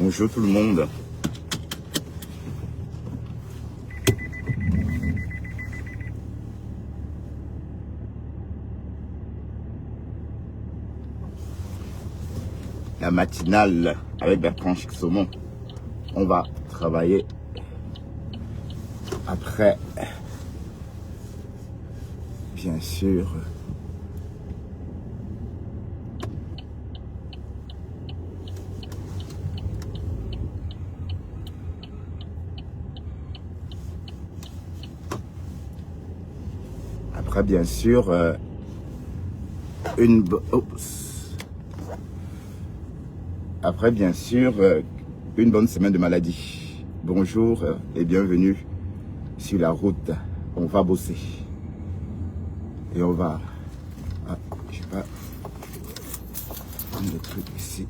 Bonjour tout le monde. La matinale avec Bertrand Saumon. On va travailler après, bien sûr. Après, bien sûr, après, bien sûr, une bonne semaine de maladie. Bonjour et bienvenue sur la route. On va bosser. Et on va... Ah, je vais pas prendre le truc ici.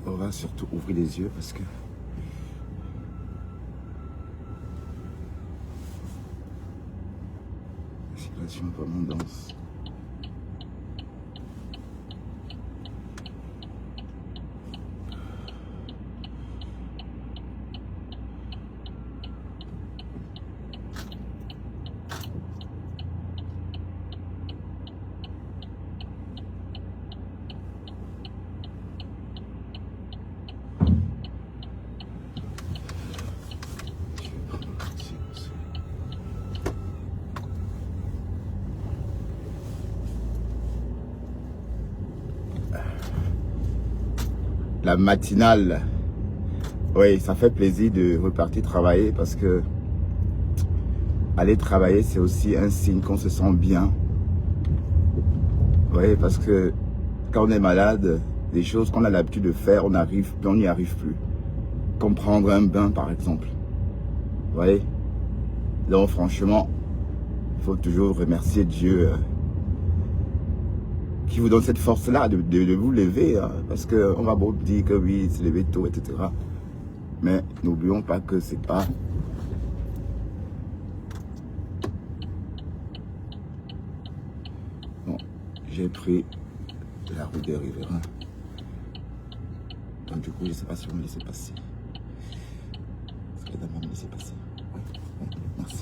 On va surtout ouvrir les yeux parce que... la situation est vraiment dense. La matinale, oui, ça fait plaisir de repartir travailler parce que aller travailler, c'est aussi un signe qu'on se sent bien. Oui, parce que quand on est malade, des choses qu'on a l'habitude de faire, on n'y arrive plus. Comme prendre un bain, par exemple. Vous voyez? Donc, franchement, il faut toujours remercier Dieu qui vous donne cette force-là de vous lever, hein, parce qu'on va beau dire que oui, se lever tôt, etc. Mais n'oublions pas que c'est pas... Bon, j'ai pris la route des riverains. Donc du coup, je ne sais pas si vous me laissez passer. Est-ce que d'abord me laisser passer? Oui, oui, merci.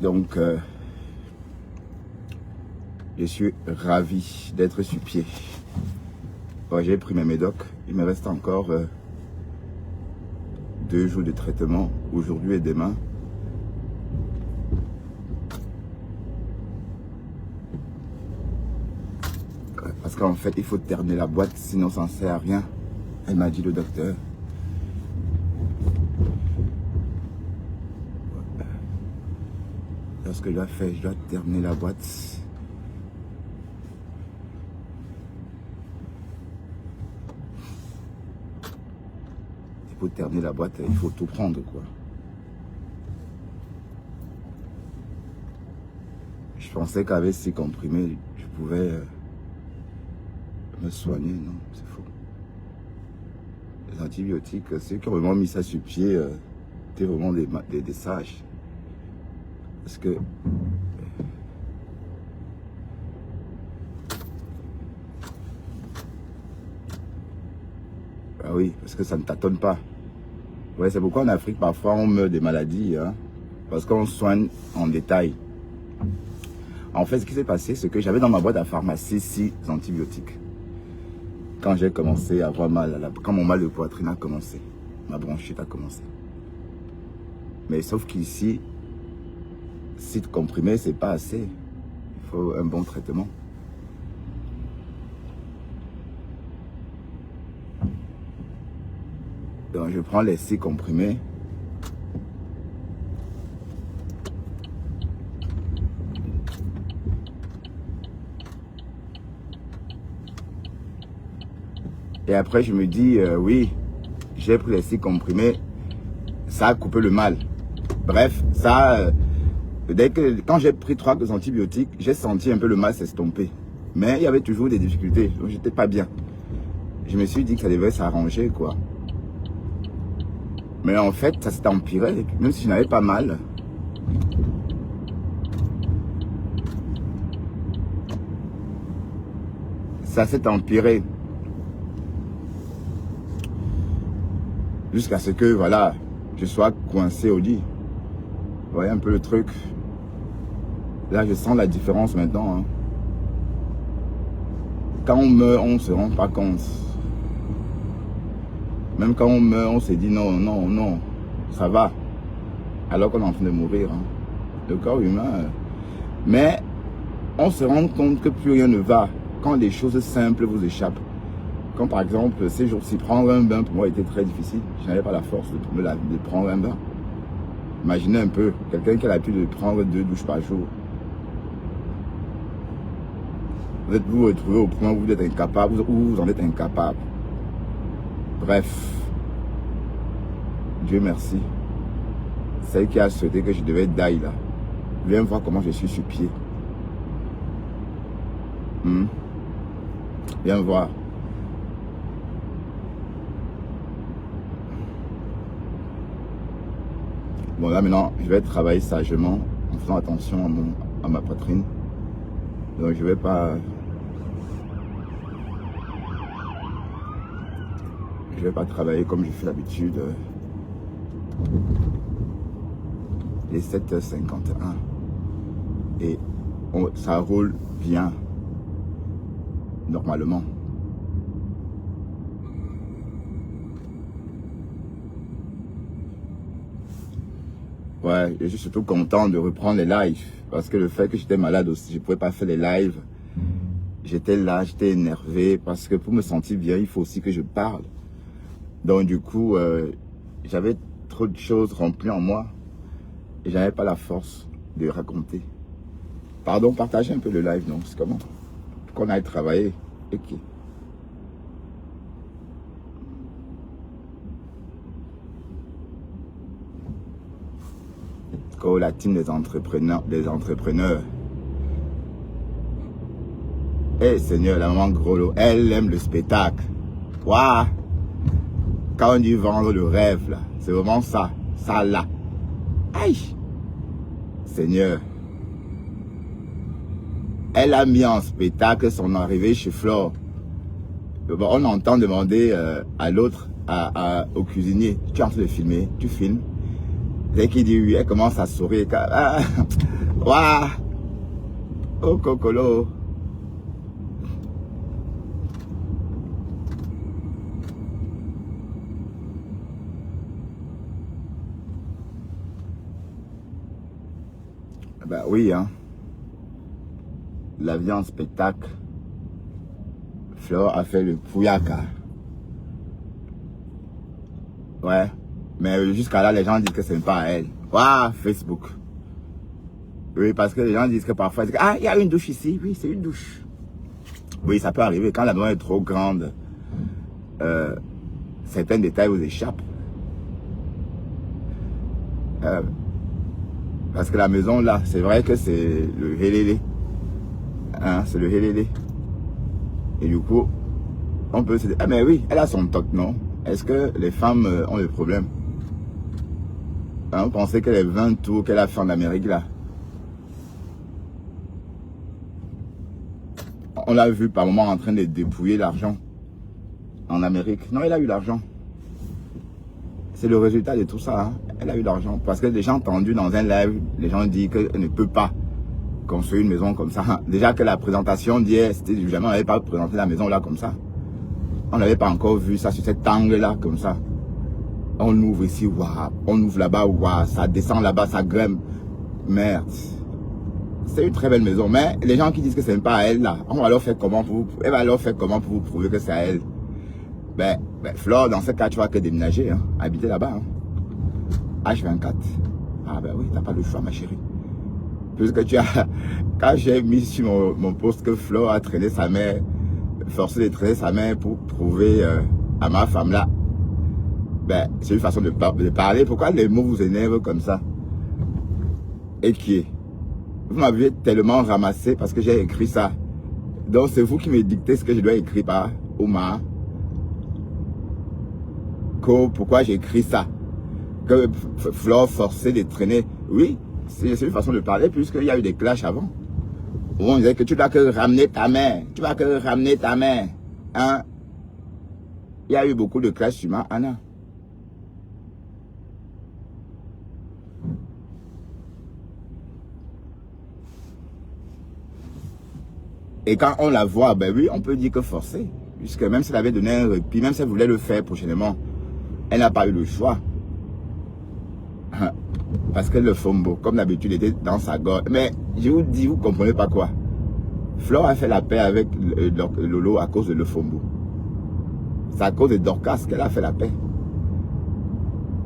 Donc, je suis ravi d'être sur pied. Bon, j'ai pris mes médocs. Il me reste encore 2 jours de traitement, aujourd'hui et demain. Parce qu'en fait, il faut terminer la boîte, sinon ça ne sert à rien. Elle m'a dit, le docteur. Ce que je dois faire, je dois terminer la boîte. Et pour terminer la boîte, il faut tout prendre, quoi. Je pensais qu'avec ces comprimés, je pouvais me soigner. Non, c'est faux. Les antibiotiques, ceux qui ont vraiment mis ça sur pied, c'était vraiment des sages. Parce que ah oui, parce que ça ne tâtonne pas. Ouais, c'est pourquoi en Afrique, parfois, on meurt des maladies, hein, parce qu'on soigne en détail. En fait, ce qui s'est passé, c'est que j'avais dans ma boîte à pharmacie 6 antibiotiques. Quand j'ai commencé à avoir mal, quand mon mal de poitrine a commencé, ma bronchite a commencé. Mais sauf qu'ici, 6 comprimés, c'est pas assez. Il faut un bon traitement. Donc je prends les 6 comprimés. Et après je me dis, oui, j'ai pris les 6 comprimés, ça a coupé le mal. Bref, ça, quand j'ai pris 3 antibiotiques, j'ai senti un peu le mal s'estomper. Mais il y avait toujours des difficultés, donc j'étais pas bien. Je me suis dit que ça devait s'arranger, quoi. Mais en fait, ça s'est empiré, même si je n'avais pas mal. Ça s'est empiré. Jusqu'à ce que, voilà, je sois coincé au lit. Vous voyez un peu le truc. Là, je sens la différence maintenant. Hein. Quand on meurt, on ne se rend pas compte. Même quand on meurt, on se dit non, non, non, ça va. Alors qu'on est en train de mourir. Hein. Le corps humain. Mais on se rend compte que plus rien ne va quand les choses simples vous échappent. Comme par exemple, ces jours-ci, prendre un bain pour moi était très difficile. Je n'avais pas la force de prendre un bain. Imaginez un peu, quelqu'un qui a l'habitude de prendre 2 douches par jour. Vous êtes vous retrouvez au point où vous êtes incapable, ou vous en êtes incapable. Bref, Dieu merci. Celle qui a souhaité que je devais die là. Viens voir comment je suis sur pied. Viens voir. Bon là maintenant, je vais travailler sagement en faisant attention à ma poitrine. Donc je vais pas travailler comme je fais d'habitude. Les 7h51 et ça roule bien normalement. Ouais, je suis surtout content de reprendre les lives parce que le fait que j'étais malade aussi, je pouvais pas faire les lives. J'étais là, j'étais énervé parce que pour me sentir bien, il faut aussi que je parle. Donc du coup, j'avais trop de choses remplies en moi et j'avais pas la force de raconter. Pardon, partagez un peu le live, non? C'est comment? Pour qu'on aille travailler. Ok. La team des entrepreneurs. Eh Seigneur, la maman Grolo, elle aime le spectacle. Waouh! Quand on dit vendre le rêve, là, c'est vraiment ça. Ça là. Aïe! Seigneur. Elle a mis en spectacle son arrivée chez Flore. On entend demander à l'autre, au cuisinier, tu es en train de filmer, tu filmes. Dès qu'il dit oui, elle commence à sourire. Ah, waouh! Oh, cocolo! Ben oui, hein. La vie en spectacle. Flore a fait le Pouyaka. Ouais. Mais jusqu'à là, les gens disent que ce n'est pas à elle. Waouh, Facebook. Oui, parce que les gens disent que parfois, ah, il y a une douche ici. Oui, c'est une douche. Oui, ça peut arriver. Quand la maison est trop grande, certains détails vous échappent. Parce que la maison, là, c'est vrai que c'est le hélélé. Hein, c'est le hélélé. Et du coup, on peut se dire, ah mais oui, elle a son toc, non? Est-ce que les femmes ont le problème? Hein, vous pensez que les 20 tours qu'elle a fait en Amérique, là, on l'a vu par moment en train de dépouiller l'argent en Amérique. Non, elle a eu l'argent. C'est le résultat de tout ça. Hein. Elle a eu l'argent. Parce que déjà entendu dans un live, les gens disent qu'elle ne peut pas construire une maison comme ça. Déjà que la présentation d'hier, c'était jamais on n'avait pas présenté la maison là comme ça. On n'avait pas encore vu ça sur cet angle là comme ça. On ouvre ici, waouh. On ouvre là-bas, waouh. Ça descend là-bas, ça grimpe. Merde. C'est une très belle maison. Mais les gens qui disent que ce n'est pas à elle là, on va leur faire comment pour vous, elle va leur faire comment pour vous prouver que c'est à elle. Ben, Flore, dans ce cas, tu vas que déménager, hein, habiter là-bas. Hein. H24. Ah ben oui, t'as pas le choix, ma chérie. Puisque tu as, quand j'ai mis sur mon post que Flore a traîné sa mère, forcé de traîner sa mère pour prouver à ma femme là, ben, c'est une façon de parler. Pourquoi les mots vous énervent comme ça? Et qui est? Vous m'avez tellement ramassé parce que j'ai écrit ça. Donc c'est vous qui me dictez ce que je dois écrire par Ouma. Pourquoi j'ai écrit ça? Que Flore forcée de traîner. Oui, c'est une façon de parler puisqu'il y a eu des clashs avant. où on disait que tu dois que ramener ta mère, tu vas que ramener ta mère. Hein? Il y a eu beaucoup de clashs sur Anna. Et quand on la voit, ben oui, on peut dire que forcé. Puisque même si elle avait donné un répit, même si elle voulait le faire prochainement, elle n'a pas eu le choix. Parce que le fombo, comme d'habitude, était dans sa gorge. Mais je vous dis, vous ne comprenez pas quoi. Flore a fait la paix avec Lolo à cause de le fombo. C'est à cause de Dorcas qu'elle a fait la paix.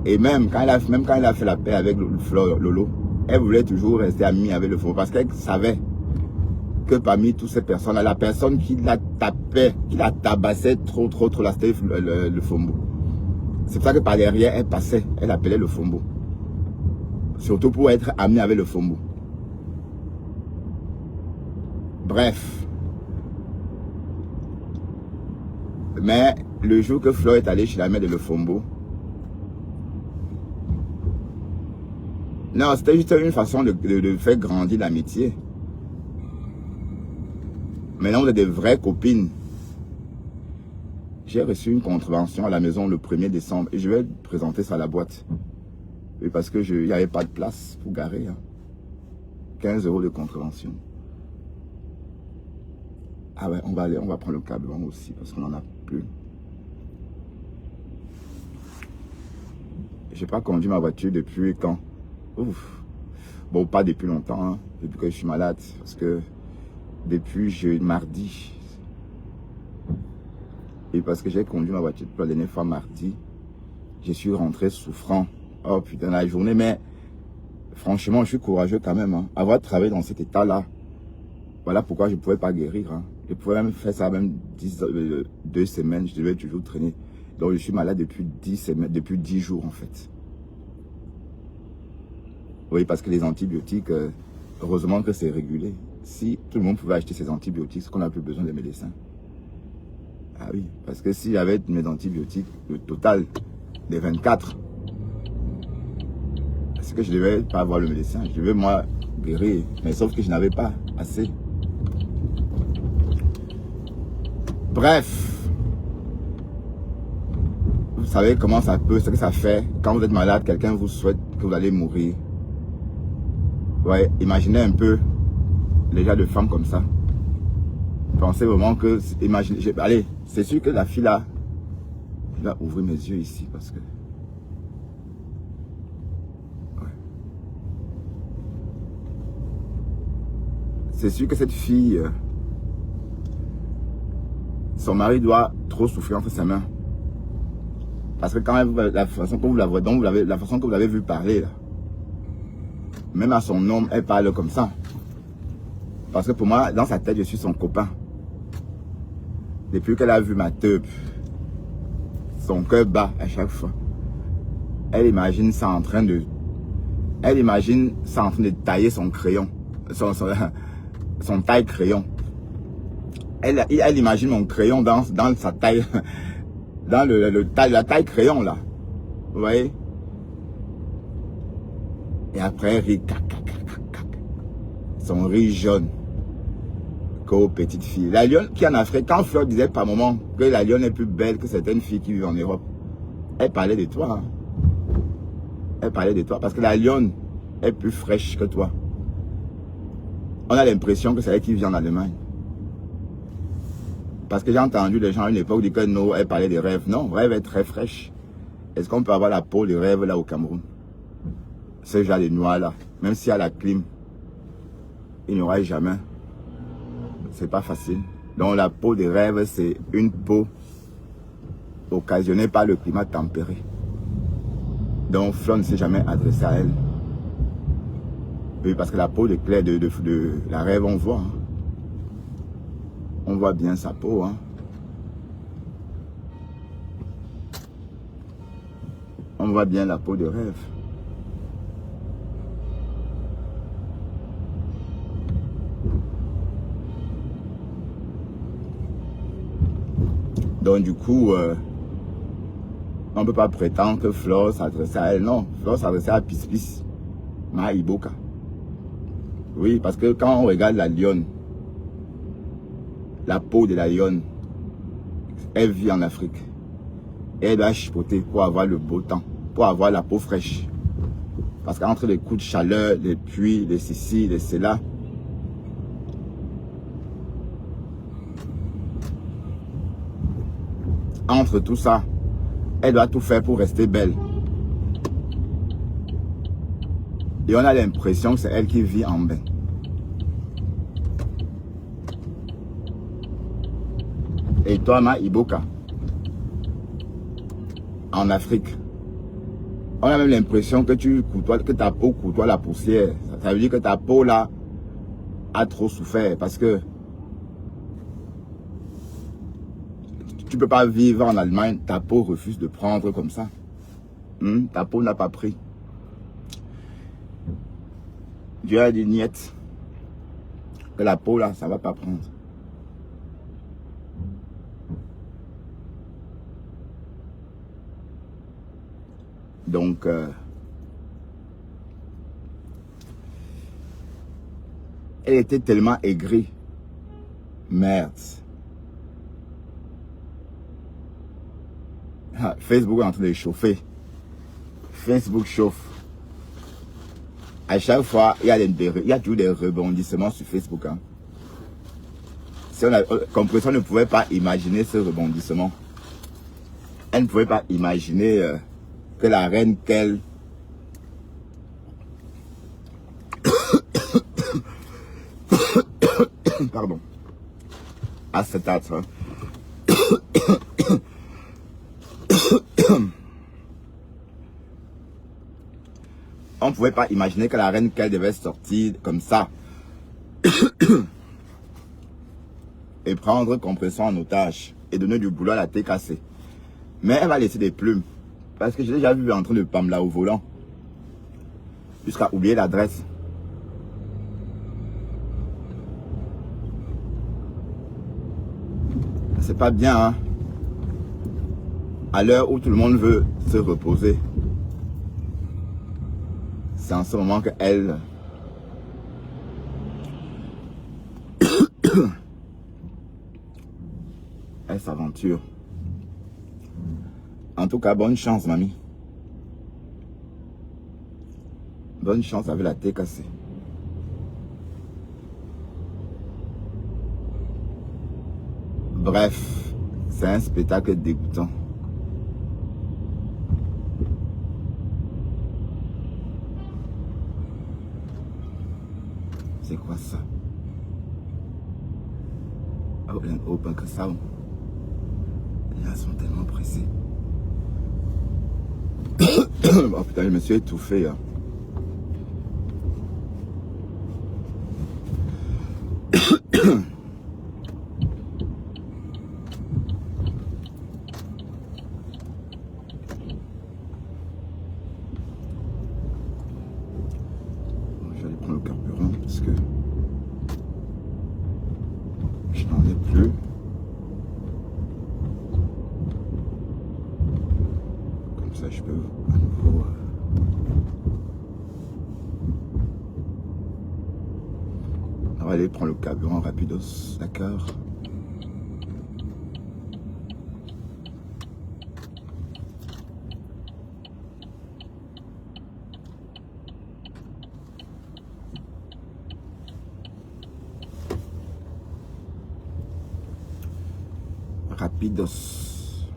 Et même quand elle a fait la paix avec Lolo, elle voulait toujours rester amie avec le fombo. Parce qu'elle savait que parmi toutes ces personnes, la personne qui la tapait, qui la tabassait trop, là, c'était le fombo. C'est pour ça que par derrière, elle passait, elle appelait le fombo. Surtout pour être amie avec le fombo. Bref. Mais le jour que Flore est allée chez la mère de le fombo, non, c'était juste une façon de faire grandir l'amitié. Maintenant, on est des vraies copines. J'ai reçu une contravention à la maison le 1er décembre et je vais présenter ça à la boîte. Et parce que il n'y avait pas de place pour garer. Hein. 15 € de contravention. Ah ouais, on va prendre le câble aussi parce qu'on n'en a plus. J'ai pas conduit ma voiture depuis quand? Ouf. Bon, pas depuis longtemps, hein, depuis que je suis malade. Parce que depuis mardi. Et parce que j'ai conduit ma voiture pour la dernière fois mardi, je suis rentré souffrant. Oh putain, la journée, mais franchement, je suis courageux quand même. Hein. Avoir travaillé dans cet état-là, voilà pourquoi je ne pouvais pas guérir. Hein. Je pouvais même faire ça même 2 semaines, je devais toujours traîner. Donc je suis malade depuis 10 semaines, depuis 10 jours en fait. Oui, parce que les antibiotiques, heureusement que c'est régulé. Si tout le monde pouvait acheter ses antibiotiques, c'est qu'on n'a plus besoin de médecins. Ah oui, parce que si j'avais mes antibiotiques, le total des 24, c'est que je ne devais pas avoir le médecin. Je devais moi guérir, mais sauf que je n'avais pas assez. Bref, vous savez comment ça peut, ce que ça fait quand vous êtes malade, quelqu'un vous souhaite que vous allez mourir. Ouais, imaginez un peu les gens de femmes comme ça. Pensez vraiment que, imaginez, allez, c'est sûr que la fille là, je vais ouvrir mes yeux ici parce que, ouais. C'est sûr que cette fille, son mari doit trop souffrir entre ses mains. Parce que quand même, la façon que vous la voyez, donc la façon que vous l'avez vu parler là, même à son nom, elle parle comme ça. Parce que pour moi, dans sa tête, je suis son copain. Depuis qu'elle a vu ma teub, son cœur bat à chaque fois. Elle imagine ça en train de... Elle imagine ça en train de tailler son crayon. Son taille crayon. Elle imagine mon crayon dans sa taille. Dans la taille crayon là. Vous voyez? Et après, elle rit. Son riz jaune. Qu'aux petites filles. La lionne qui en Afrique, quand Flore disait par moment que la lionne est plus belle que certaines filles qui vivent en Europe, elle parlait de toi. Hein. Elle parlait de toi parce que la lionne est plus fraîche que toi. On a l'impression que c'est elle qui vit en Allemagne. Parce que j'ai entendu les gens à une époque dire que non, elle parlait des rêves. Non, rêve est très fraîche. Est-ce qu'on peut avoir la peau de rêve là au Cameroun? Ce genre de noix là, même s'il y a la clim, il n'y aura jamais. C'est pas facile. Donc la peau de rêve, c'est une peau occasionnée par le climat tempéré. Donc Flore ne s'est jamais adressé à elle. Oui, parce que la peau de Claire, de la rêve, on voit. Hein. On voit bien sa peau. Hein. On voit bien la peau de rêve. Donc du coup, on ne peut pas prétendre que Flore s'adressait à elle. Non, Flore s'adressait à Pispis, Ma Iboka. Oui, parce que quand on regarde la lionne, la peau de la lionne. Elle vit en Afrique. Et elle doit chipoter pour avoir le beau temps, pour avoir la peau fraîche. Parce qu'entre les coups de chaleur, les pluies, les ceci, les cela, entre tout ça, elle doit tout faire pour rester belle. Et on a l'impression que c'est elle qui vit en bain. Et toi, Ma Iboka, en Afrique, on a même l'impression que que ta peau côtoie la poussière. Ça veut dire que ta peau là a trop souffert parce que tu peux pas vivre en Allemagne, ta peau refuse de prendre comme ça. Ta peau n'a pas pris. Dieu a dit niet, que la peau là, ça va pas prendre. Donc, elle était tellement aigrie. Merde. Facebook est en train de chauffer. Facebook chauffe. À chaque fois, il y a toujours des rebondissements sur Facebook. Hein. Si Compression ne pouvait pas imaginer ce rebondissement. Elle ne pouvait pas imaginer que la reine qu'elle... Pardon. À cet âtre. On ne pouvait pas imaginer que la reine qu'elle devait sortir comme ça et prendre Compression en otage et donner du boulot à la TKC. Mais elle va laisser des plumes. Parce que j'ai déjà vu en train de Pamela au volant. Jusqu'à oublier l'adresse. C'est pas bien, hein. À l'heure où tout le monde veut se reposer. C'est en ce moment que elle s'aventure. En tout cas, bonne chance, mamie. Bonne chance avec la TKC. Bref, c'est un spectacle dégoûtant. C'est quoi ça? Oh, pas que ça. Les gens sont tellement pressés. Oh putain, je me suis étouffé. Hein. Je vais aller prendre le carburant parce que je n'en ai plus. Comme ça, je peux à nouveau... On va aller prendre le carburant rapidos, d'accord? Rapidos.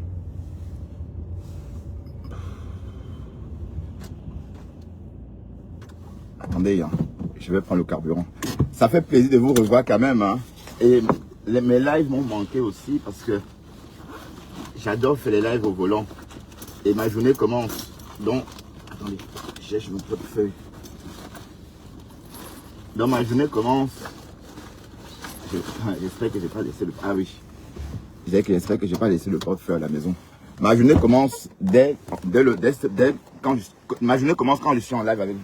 Attendez, hein. Je vais prendre le carburant. Ça fait plaisir de vous revoir quand même. Hein. Et mes lives m'ont manqué aussi parce que j'adore faire les lives au volant. Et ma journée commence. Donc, attendez, j'ai mon portefeuille. Donc ma journée commence. J'espère que je n'ai pas laissé le... Ah oui. J'espère que je n'ai pas laissé le portefeuille à la maison. Ma journée commence ma journée commence quand je suis en live avec vous.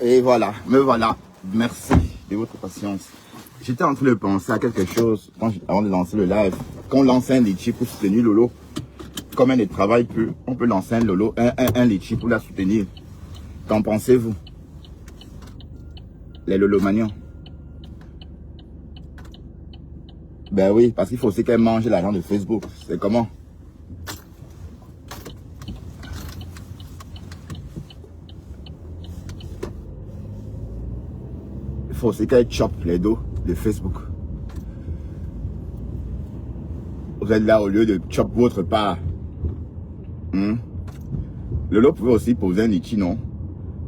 Et voilà, me voilà. Merci de votre patience. J'étais en train de penser à quelque chose avant de lancer le live. Quand on lance un litchi pour soutenir Lolo, comme elle ne travaille plus, on peut lancer un litchi pour la soutenir. Qu'en pensez-vous? Les Lolomanians. Ben oui, parce qu'il faut aussi qu'elle mange l'argent de Facebook. C'est comment? Il faut aussi qu'elle chope les dos de Facebook. Vous êtes là au lieu de chop votre part. Lolo pouvait aussi poser un litchi, non?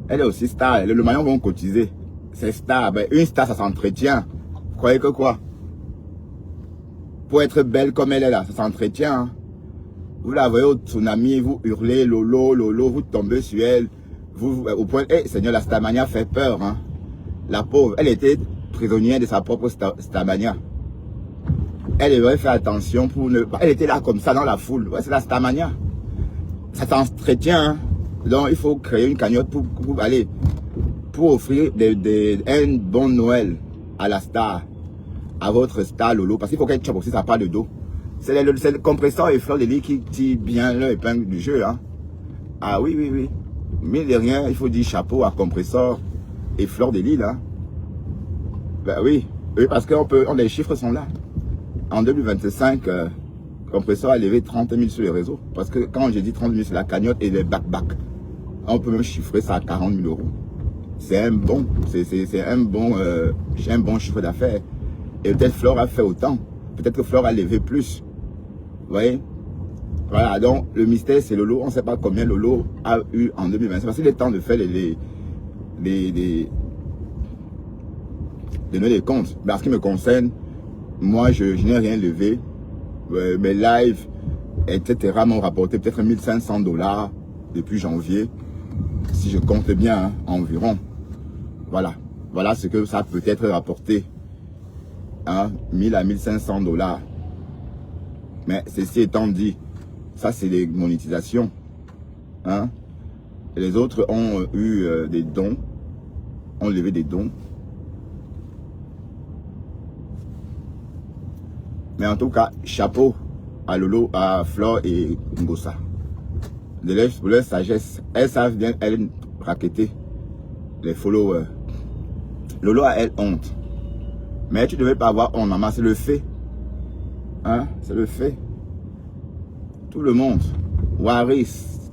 Elle est aussi star. Les Lolomanians vont cotiser. C'est star. Ben, une star, ça s'entretient. Vous croyez que quoi? Pour être belle comme elle est là, ça s'entretient. Hein? Vous la voyez au tsunami, vous hurlez Lolo, Lolo, vous tombez sur elle. Vous, au point, Seigneur, la Starmania fait peur. Hein? La pauvre, elle était prisonnière de sa propre Starmania. Elle devrait faire attention pour ne pas. Elle était là comme ça dans la foule. Ouais, c'est la Starmania. Ça s'entretient. Hein? Donc il faut créer une cagnotte pour offrir un bon Noël à la star, à votre star Lolo, parce qu'il faut qu'elle chope aussi sa part de dos. C'est le compresseur et Fleur de Lys qui tirent bien leur épingle du jeu. Hein? Ah oui, oui, oui. Mais de rien, il faut dire chapeau à compresseur et Fleur de Lys là. Ben oui, parce que les chiffres sont là. En 2025, compresseur a levé 30 000 sur les réseaux. Parce que quand j'ai dit 30 000, c'est la cagnotte et les back-back. On peut même chiffrer ça à 40 000 euros. C'est un bon chiffre d'affaires. Et peut-être Fleur a fait autant. Peut-être que Fleur a levé plus. Vous voyez? Voilà, donc le mystère c'est Lolo. On ne sait pas combien Lolo a eu en 2025. Parce qu'il est temps de faire de donner les comptes. Mais en ce qui me concerne, moi je n'ai rien levé. Mes lives, etc. m'ont rapporté peut-être 1500 $ depuis janvier. Si je compte bien, hein, environ. Voilà. Voilà ce que ça peut être rapporté. Hein, 1000 à 1500 $. Mais ceci étant dit, ça c'est des monétisations. Hein. Les autres ont eu des dons, ont levé des dons. Mais en tout cas, chapeau à Lolo, à Flore et Ngossa. De leur sagesse, elles savent bien, elles, raqueter les followers. Lolo a elle honte. Mais tu ne devais pas avoir honte, maman, c'est le fait. Hein, c'est le fait. Tout le monde. Waris,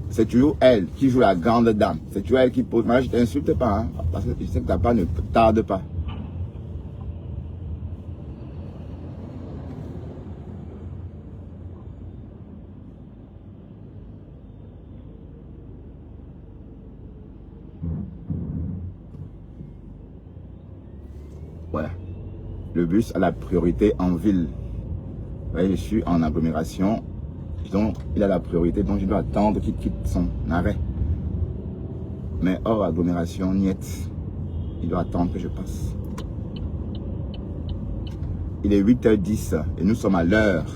c'est toujours elle qui joue la grande dame. C'est toujours elle qui pose. Moi, je ne t'insulte pas, hein, parce que je sais que ta part ne tarde pas. Voilà. Le bus a la priorité en ville. Vous voyez, je suis en agglomération. Donc, il a la priorité. Donc, je dois attendre qu'il quitte son arrêt. Mais hors agglomération, niet. Il doit attendre que je passe. Il est 8h10 et nous sommes à l'heure.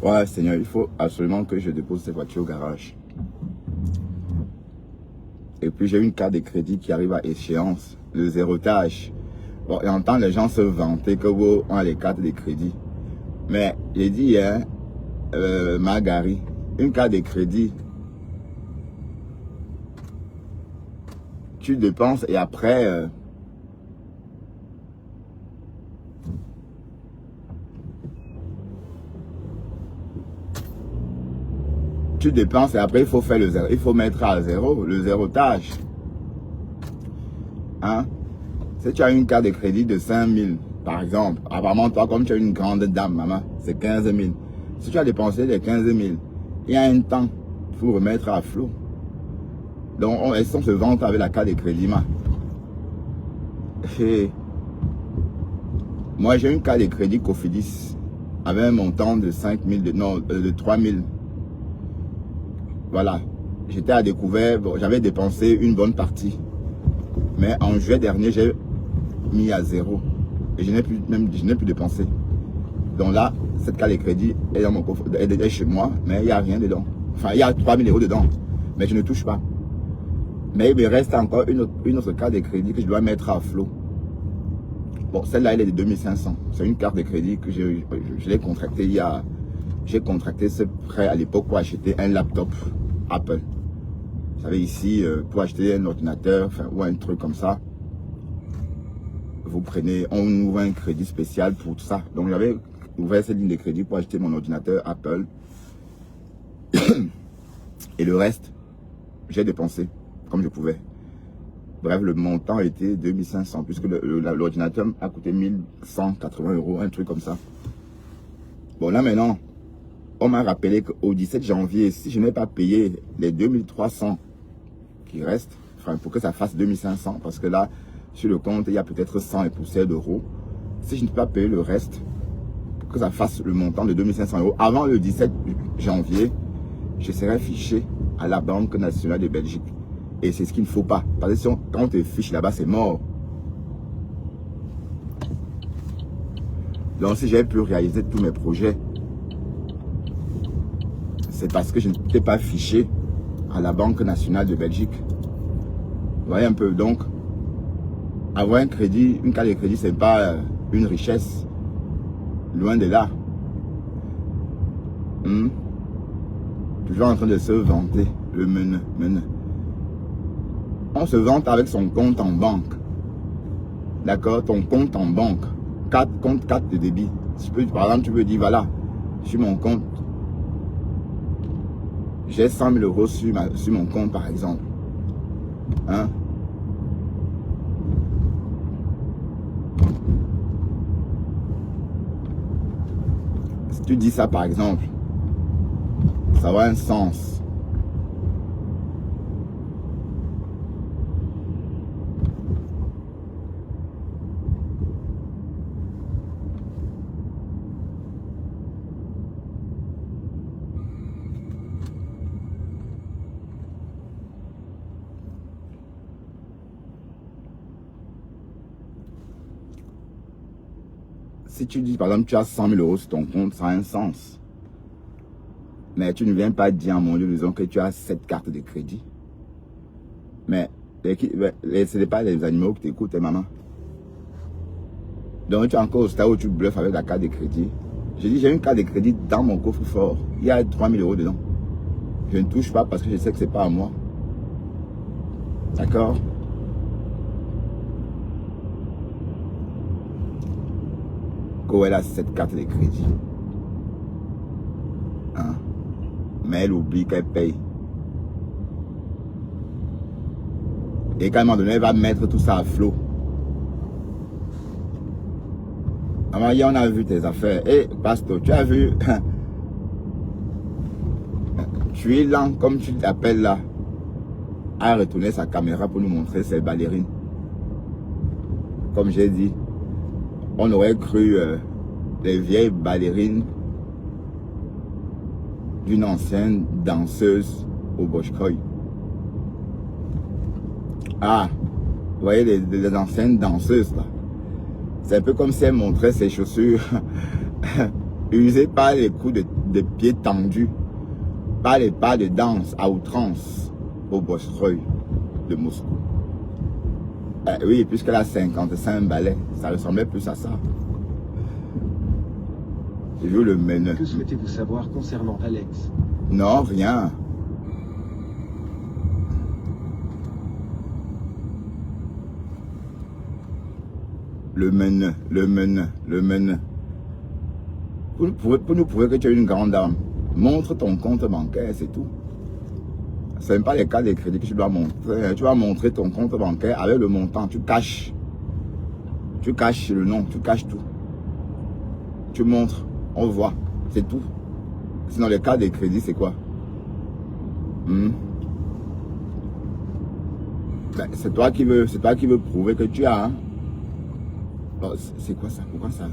Ouais, Seigneur, il faut absolument que je dépose cette voiture au garage. Et puis j'ai une carte de crédit qui arrive à échéance, le zérotage. Bon, et j'entends les gens se vanter que vous ont les cartes de crédit. Mais j'ai dit, hein, Margari, une carte de crédit, tu dépenses et après, tu dépenses et après il faut faire le zéro, il faut mettre à zéro le zérotage. Hein? Si tu as une carte de crédit de 5 000, par exemple, apparemment toi comme tu es une grande dame, maman, c'est 15 000. Si tu as dépensé les 15 000, il y a un temps pour remettre à flot. Donc on se vante avec la carte de crédit, ma. Et moi j'ai une carte de crédit Cofidis avec un montant de 5 000, de 3 000. Voilà, j'étais à découvert, bon, j'avais dépensé une bonne partie. Mais en juillet dernier, j'ai mis à zéro. Et je n'ai plus dépensé. Donc là, cette carte de crédit est dans mon coffre, elle est chez moi, mais il n'y a rien dedans. Enfin, il y a 3 000 € dedans. Mais je ne touche pas. Mais il me reste encore une autre carte de crédit que je dois mettre à flot. Bon, celle-là, elle est de 2500. C'est une carte de crédit que je l'ai contractée il y a... J'ai contracté ce prêt à l'époque pour acheter un laptop Apple. Vous savez, ici, pour acheter un ordinateur, enfin, ou un truc comme ça, vous prenez, on ouvre un crédit spécial pour tout ça. Donc, j'avais ouvert cette ligne de crédit pour acheter mon ordinateur Apple. Et le reste, j'ai dépensé comme je pouvais. Bref, le montant était 2500, puisque l'ordinateur a coûté 1180 €, un truc comme ça. Bon, là maintenant, on m'a rappelé qu'au 17 janvier, si je n'ai pas payé les 2300 qui restent, enfin, pour que ça fasse 2500, parce que là, sur le compte, il y a peut-être 100 et poussières d'euros. Si je ne peux pas payer le reste, pour que ça fasse le montant de 2500 € avant le 17 janvier, je serai fiché à la Banque nationale de Belgique. Et c'est ce qu'il ne faut pas. Parce que quand on te fiche là-bas, c'est mort. Donc si j'avais pu réaliser tous mes projets, c'est parce que je n'étais pas fiché à la Banque nationale de Belgique. Vous voyez un peu, donc, avoir un crédit, une carte de crédit, c'est pas une richesse. Loin de là. Toujours en train de se vanter, le menu. On se vante avec son compte en banque. D'accord? Ton compte en banque. Compte 4 de débit. Par exemple, tu peux dire, voilà, sur mon compte, j'ai 100 000 € sur mon compte, par exemple. Hein? Si tu dis ça, par exemple, ça aura un sens. Si tu dis, par exemple, tu as 100 000 € sur ton compte, ça a un sens. Mais tu ne viens pas dire à mon Dieu, disons que tu as 7 cartes de crédit. Mais ce n'est pas les animaux qui t'écoutent, maman. Donc tu es encore au stade où tu bluffes avec la carte de crédit. Je dis, j'ai une carte de crédit dans mon coffre-fort. Il y a 3 000 € dedans. Je ne touche pas parce que je sais que ce n'est pas à moi. D'accord? Elle a cette carte de crédit. Hein? Mais elle oublie qu'elle paye. Et qu'à un moment donné, elle va mettre tout ça à flot. Alors, hier, on a vu tes affaires. Et, pasteur, tu as vu. Tu es lent, comme tu t'appelles là, à retourner sa caméra pour nous montrer ses ballerines. Comme j'ai dit. On aurait cru les vieilles ballerines d'une ancienne danseuse au Boschkoy. Ah, vous voyez les anciennes danseuses là. C'est un peu comme si elle montrait ses chaussures usées par les coups de pieds tendus, par les pas de danse à outrance au Boschkoy de Moscou. Oui, puisqu'elle a 55 ballets, ça ressemblait plus à ça. J'ai vu le menu. Que souhaitez-vous savoir concernant Alex? Non, rien. Le menu. Pour nous prouver que tu es une grande dame, montre ton compte bancaire, c'est tout. Ce n'est pas les cartes de crédit que tu dois montrer. Tu vas montrer ton compte bancaire avec le montant. Tu caches. Tu caches le nom. Tu caches tout. Tu montres. On voit. C'est tout. Sinon, les cartes de crédit, c'est quoi? Ben, c'est toi qui veux prouver que tu as. Hein? Oh, c'est quoi ça? Pourquoi ça?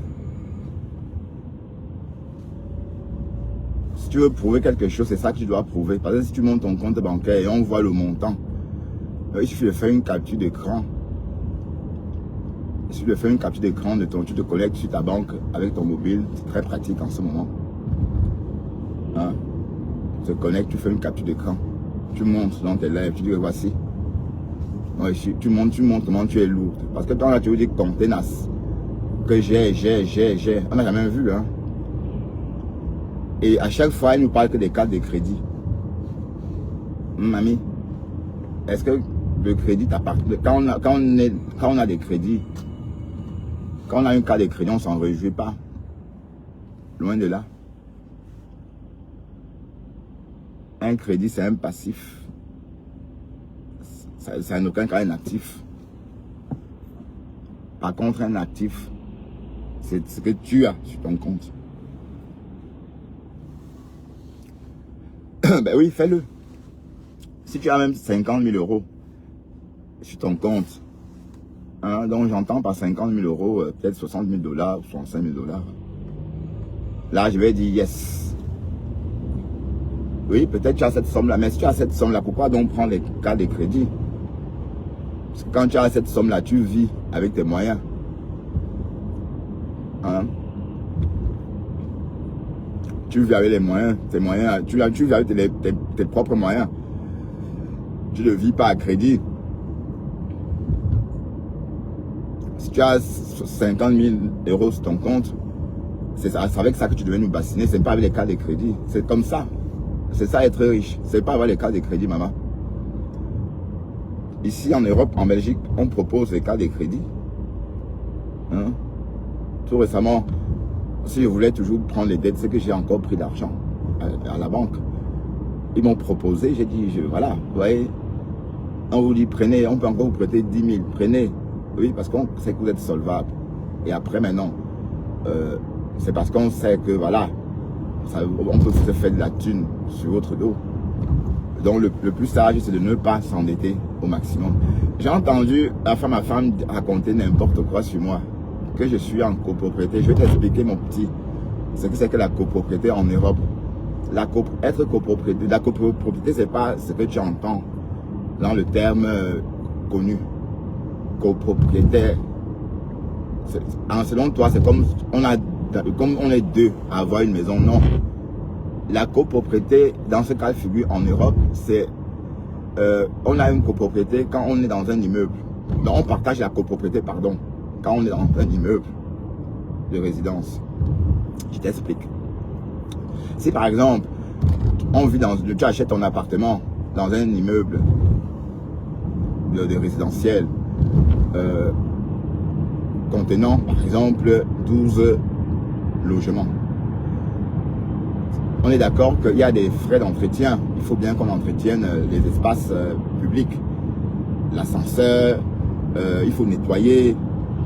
Si tu veux prouver quelque chose, c'est ça que tu dois prouver. Parce que si tu montes ton compte bancaire et on voit le montant, il suffit de faire une capture d'écran. Il suffit de faire une capture d'écran de tu te connectes sur ta banque avec ton mobile. C'est très pratique en ce moment. Hein? se connecte, tu fais une capture d'écran. Tu montres dans tes lives, tu dis que voici. Ouais, tu montres comment tu es lourd. Parce que toi, là, tu veux dire contenance. Que j'ai. On n'a jamais vu, hein. Et à chaque fois, il nous parle que des cartes de crédit. Mamie, est-ce que le crédit t'appartient? Quand on a des crédits, quand on a une carte de crédit, on ne s'en réjouit pas. Loin de là. Un crédit, c'est un passif. C'est en aucun cas un actif. Par contre, un actif, c'est ce que tu as sur ton compte. Ben oui, fais-le. Si tu as même 50 000 euros sur ton compte, hein, donc j'entends par 50 000 euros, peut-être 60 000 $, ou 65 000 $. Là, je vais dire yes. Oui, peut-être tu as cette somme-là, mais si tu as cette somme-là, pourquoi donc prendre les cartes de crédit? Parce que quand tu as cette somme-là, tu vis avec tes moyens. Hein? Tu vis avec les moyens, tes moyens, tu vis avec tes propres moyens. Tu ne vis pas à crédit. Si tu as 50 000 euros sur ton compte, c'est avec ça que tu devais nous bassiner, c'est pas avec les cartes de crédit. C'est comme ça. C'est ça être riche. C'est pas avoir les cartes de crédit, maman. Ici en Europe, en Belgique, on propose les cartes de crédit. Hein? Tout récemment, si je voulais toujours prendre les dettes, c'est que j'ai encore pris d'argent à la banque. Ils m'ont proposé, j'ai dit, voilà, vous voyez, on vous dit, prenez, on peut encore vous prêter 10 000, prenez. Oui, parce qu'on sait que vous êtes solvable. Et après, maintenant, c'est parce qu'on sait que, voilà, on peut se faire de la thune sur votre dos. Donc, le plus sage, c'est de ne pas s'endetter au maximum. J'ai entendu ma femme raconter n'importe quoi sur moi. Que je suis en copropriété. Je vais t'expliquer, mon petit, ce que c'est que la copropriété en Europe. Être copropriété, la copropriété, c'est pas ce que tu entends dans le terme connu. Copropriétaire. Selon toi, c'est comme on est deux à avoir une maison. Non. La copropriété, dans ce cas de figure en Europe, c'est on a une copropriété quand on est dans un immeuble. Donc on partage la copropriété, pardon, quand on est dans un immeuble de résidence. Je t'explique. Si par exemple, tu achètes ton appartement dans un immeuble de résidentiel contenant par exemple 12 logements. On est d'accord qu'il y a des frais d'entretien. Il faut bien qu'on entretienne les espaces publics. L'ascenseur, il faut nettoyer,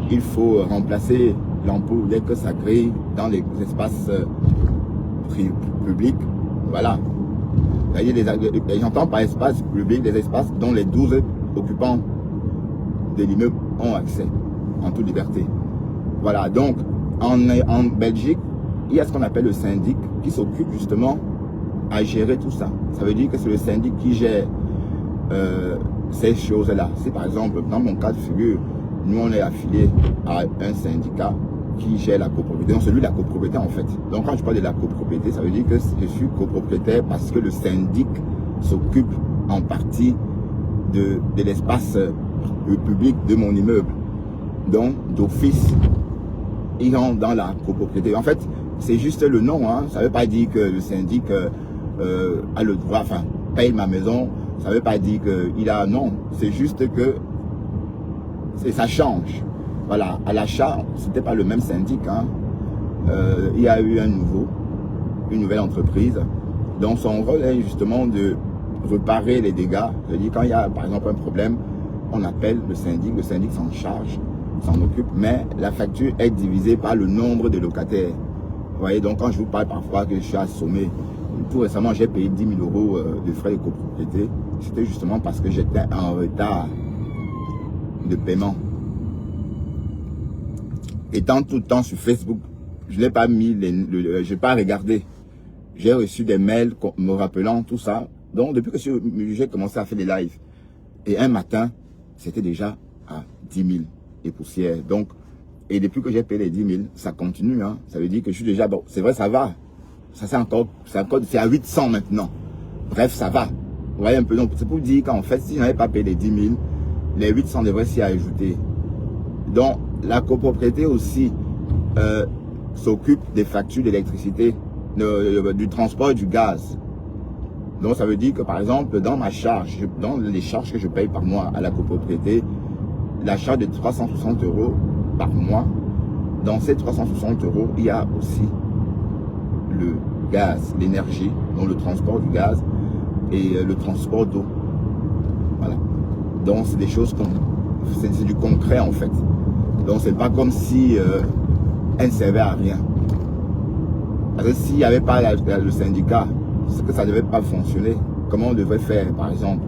il faut remplacer l'ampoule dès que ça grille dans les espaces publics. Voilà. J'entends par espace public des espaces dont les 12 occupants de l'immeuble ont accès en toute liberté. Voilà. Donc, en Belgique, il y a ce qu'on appelle le syndic qui s'occupe justement à gérer tout ça. Ça veut dire que c'est le syndic qui gère ces choses-là. Si par exemple, dans mon cas de figure, nous on est affilié à un syndicat qui gère la copropriété. Donc celui de la copropriété en fait. Donc quand je parle de la copropriété, ça veut dire que je suis copropriétaire parce que le syndic s'occupe en partie de l'espace public de mon immeuble. Donc d'office, ils rentrent dans la copropriété. En fait, c'est juste le nom. Hein. Ça ne veut pas dire que le syndic a le droit, enfin, paye ma maison. Ça ne veut pas dire qu'il a... Non, c'est juste que ça change. Voilà, à l'achat, ce n'était pas le même syndic. Hein. Il y a eu une nouvelle entreprise. Donc son rôle est justement de réparer les dégâts. C'est-à-dire quand il y a par exemple un problème, on appelle le syndic s'en charge, s'en occupe, mais la facture est divisée par le nombre de locataires. Vous voyez, donc quand je vous parle parfois que je suis assommé, tout récemment j'ai payé 10 000 euros de frais de copropriété, c'était justement parce que j'étais en retard de paiement. Étant tout le temps sur Facebook, je n'ai pas mis, je n'ai pas regardé. J'ai reçu des mails me rappelant tout ça. Donc depuis que j'ai commencé à faire des lives, et un matin, c'était déjà à 10 000 et poussière. Donc, et depuis que j'ai payé les 10 000, ça continue. Hein. Ça veut dire que je suis déjà... Bon, c'est vrai, ça va. Ça c'est encore... C'est à 800 maintenant. Bref, ça va. Vous voyez un peu, donc c'est pour dire qu'en fait, si je n'avais pas payé les 10 000, les 800 devraient s'y ajouter. Donc, la copropriété aussi s'occupe des factures d'électricité, du transport et du gaz. Donc, ça veut dire que, par exemple, dans ma charge, dans les charges que je paye par mois à la copropriété, la charge de 360 € par mois, dans ces 360 €, il y a aussi le gaz, l'énergie, donc le transport du gaz et le transport d'eau. Voilà. Donc, c'est des choses c'est du concret en fait. Donc, c'est pas comme si elle ne servait à rien. Parce que s'il n'y avait pas le syndicat, c'est que ça ne devait pas fonctionner. Comment on devrait faire, par exemple,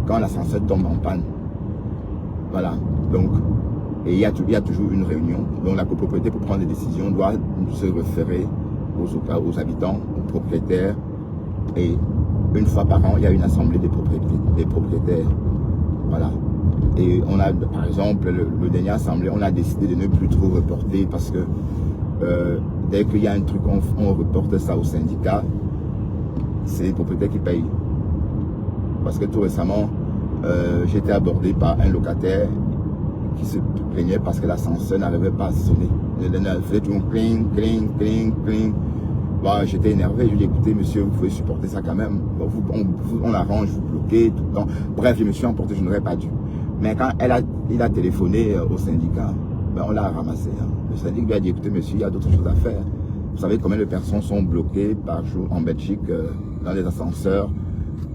quand l'ascenseur tombe en panne? Voilà. Donc, et il y a toujours une réunion. Donc, la copropriété, pour prendre des décisions, doit se référer aux habitants, aux propriétaires. Et une fois par an, il y a une assemblée des propriétaires. Voilà. Et on a, par exemple, le dernier assemblée, on a décidé de ne plus trop reporter parce que dès qu'il y a un truc, on reporte ça au syndicat. C'est les propriétaires qui payent. Parce que tout récemment, j'ai été abordé par un locataire qui se plaignait parce que l'ascenseur n'arrivait pas à sonner. Il faisait tout cling, cling, cling, cling. Bon, j'étais énervé, je lui ai dit, écoutez monsieur, vous pouvez supporter ça quand même. Bon, on arrange, vous bloquez tout le temps. Bref, je me suis emporté, je n'aurais pas dû. Mais quand il a téléphoné au syndicat, ben, on l'a ramassé. Hein. Le syndic lui a dit, écoutez monsieur, il y a d'autres choses à faire. Vous savez combien de personnes sont bloquées par jour en Belgique dans les ascenseurs.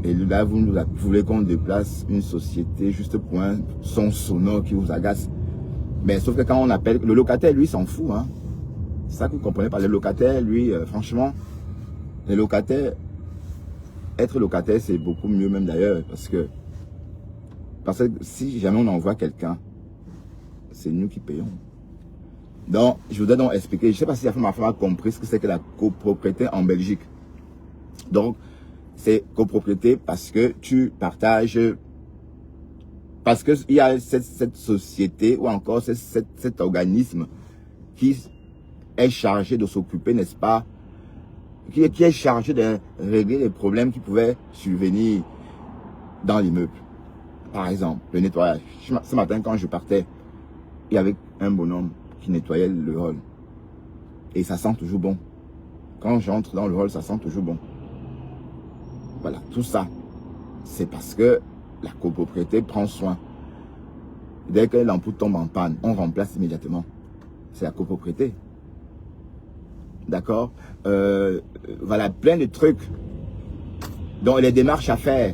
Et là, vous voulez qu'on déplace une société juste pour un son sonore qui vous agace. Mais sauf que quand on appelle, le locataire, lui, s'en fout. Hein. C'est ça que vous ne comprenez pas. Le locataire, lui, franchement, les locataires, être locataire, c'est beaucoup mieux même d'ailleurs. Parce que si jamais on envoie quelqu'un, c'est nous qui payons. Donc, je voudrais donc expliquer. Je ne sais pas si ma femme a compris ce que c'est que la copropriété en Belgique. Donc, c'est copropriété parce que tu partages, parce qu'il y a cette société ou encore cet organisme qui est chargé de s'occuper, n'est-ce pas, qui est chargé de régler les problèmes qui pouvaient survenir dans l'immeuble. Par exemple, le nettoyage. Ce matin, quand je partais, il y avait un bonhomme qui nettoyait le hall. Et ça sent toujours bon. Quand j'entre dans le hall, ça sent toujours bon. Voilà, tout ça, c'est parce que la copropriété prend soin. Dès que l'ampoule tombe en panne, on remplace immédiatement. C'est la copropriété. D'accord? Voilà, plein de trucs. Donc, les démarches à faire.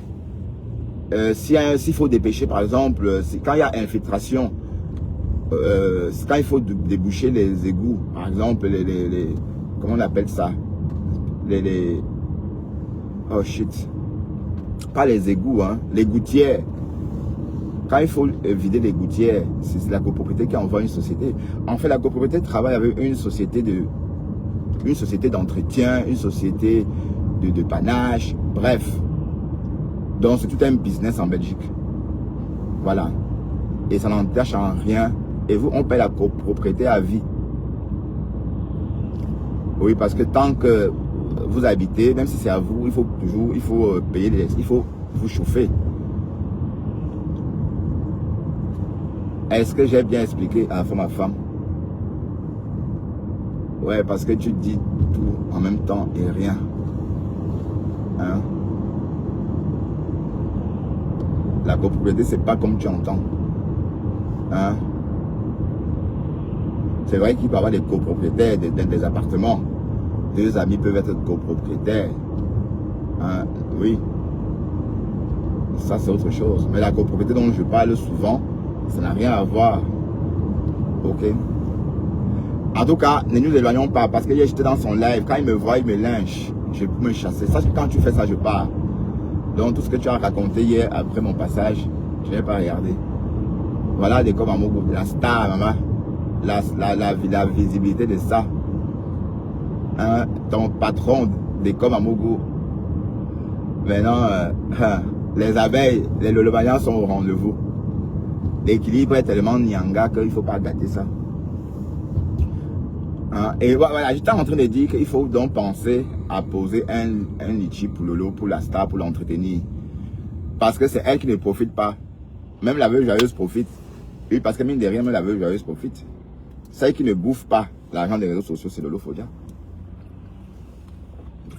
S'il faut dépêcher, par exemple, quand il y a infiltration, quand il faut déboucher les égouts, par exemple, comment on appelle ça? Oh shit. Pas les égouts, hein, les gouttières. Quand il faut vider les gouttières, c'est la copropriété qui envoie une société. En fait, la copropriété travaille avec une société d'entretien, une société de panache, bref. Donc, c'est tout un business en Belgique. Voilà. Et ça n'entache en rien. Et vous, on paie la copropriété à vie. Oui, parce que tant que vous habitez, même si c'est à vous, il faut payer il faut vous chauffer. Est-ce que j'ai bien expliqué à ma femme? Ouais, parce que tu dis tout en même temps et rien. Hein? La copropriété, c'est pas comme tu entends. Hein? C'est vrai qu'il peut y avoir des copropriétaires des appartements. Deux amis peuvent être copropriétaires. Hein? Oui. Ça, c'est autre chose. Mais la copropriété dont je parle souvent, ça n'a rien à voir. Ok? En tout cas, ne nous éloignons pas parce que j'étais dans son live. Quand il me voit, il me lynche. Je peux me chasser. Ça, quand tu fais ça, je pars. Donc, tout ce que tu as raconté hier après mon passage, je n'ai pas regardé. Voilà des comme à Mogo, la star, maman. La visibilité de ça. Hein, ton patron des comme à Mogo. Maintenant, les abeilles, les lolomanians sont au rendez-vous. L'équilibre est tellement nyanga qu'il ne faut pas gâter ça. Hein? Et voilà, j'étais en train de dire qu'il faut donc penser à poser un litchi pour Lolo, pour la star, pour l'entretenir. Parce que c'est elle qui ne profite pas. Même la veuve joyeuse profite. Oui, parce que mine de rien, même la veuve joyeuse profite. Celle qui ne bouffe pas l'argent des réseaux sociaux, c'est Lolo Fodia.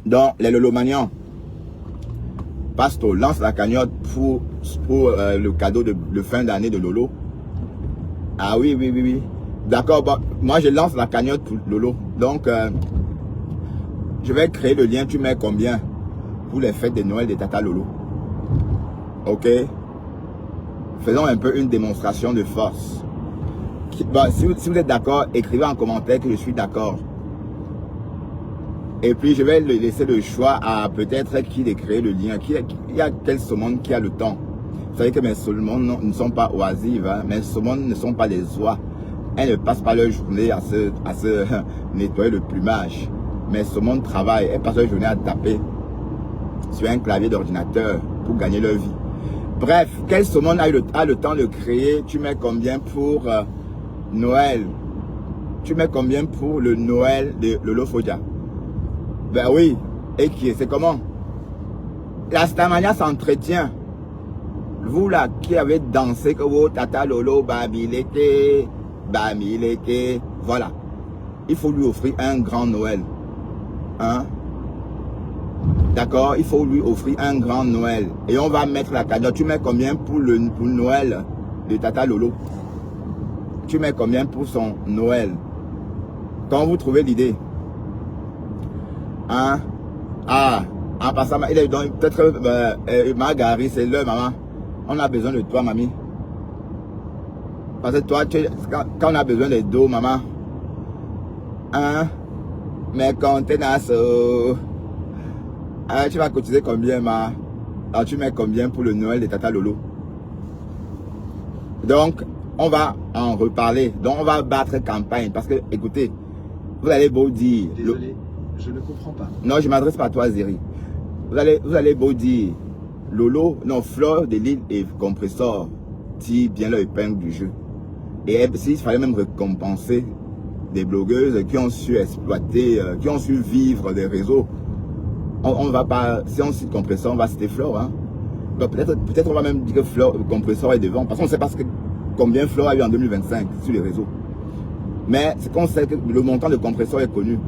Donc, les Lolomanians, Pasto lance la cagnotte pour le cadeau de fin d'année de Lolo. Ah oui, oui, oui, oui. D'accord, bon, moi je lance la cagnotte pour Lolo. Donc, je vais créer le lien. Tu mets combien pour les fêtes de Noël de Tata Lolo? Ok? Faisons un peu une démonstration de force. Bon, si vous êtes d'accord, écrivez en commentaire que je suis d'accord. Et puis, je vais laisser le choix à peut-être qui de créer le lien. Il y a quel saumon qui a le temps? Vous savez que mes saumons ne sont pas oisives. Hein? Mes saumons ne sont pas des oies. Elles ne passent pas leur journée à se nettoyer le plumage. Mes saumons travaillent. Elles passent leur journée à taper sur un clavier d'ordinateur pour gagner leur vie. Bref, quel saumon a le temps de créer? Tu mets combien pour Noël? Tu mets combien pour le Noël de Lolo Fodia? Ben oui. Et c'est comment? La Starmania s'entretient. Vous là qui avez dansé que vous Tata Lolo Babileke, Bamileke, voilà. Il faut lui offrir un grand Noël. Hein? D'accord? Il faut lui offrir un grand Noël. Et on va mettre la cagnotte. Tu mets combien pour Noël de Tata Lolo? Tu mets combien pour son Noël? Quand vous trouvez l'idée. Hein? Ah, en passant, il est donc peut-être Margari, c'est l'heure, maman. On a besoin de toi, mamie. Parce que toi, quand on a besoin de dos, maman. Hein? Mais quand t'es nasso. Ah, tu vas cotiser combien, ma? Alors, tu mets combien pour le Noël de Tata Lolo? Donc, on va en reparler. Donc, on va battre campagne. Parce que, écoutez, vous allez beau dire. Désolé, je ne comprends pas. Non, je ne m'adresse pas à toi, Zéry. Vous allez beau dire. Lolo, non, Fleur de Lille et Compressor tirent bien leur épingle du jeu. Et s'il fallait même récompenser des blogueuses qui ont su exploiter, qui ont su vivre des réseaux, on va pas, si on cite Compressor, on va citer Fleur. Hein. Peut-être on va même dire que Fleur, Compressor est devant, parce qu'on ne sait pas combien Fleur a eu en 2025 sur les réseaux. Mais c'est qu'on sait que le montant de Compressor est connu.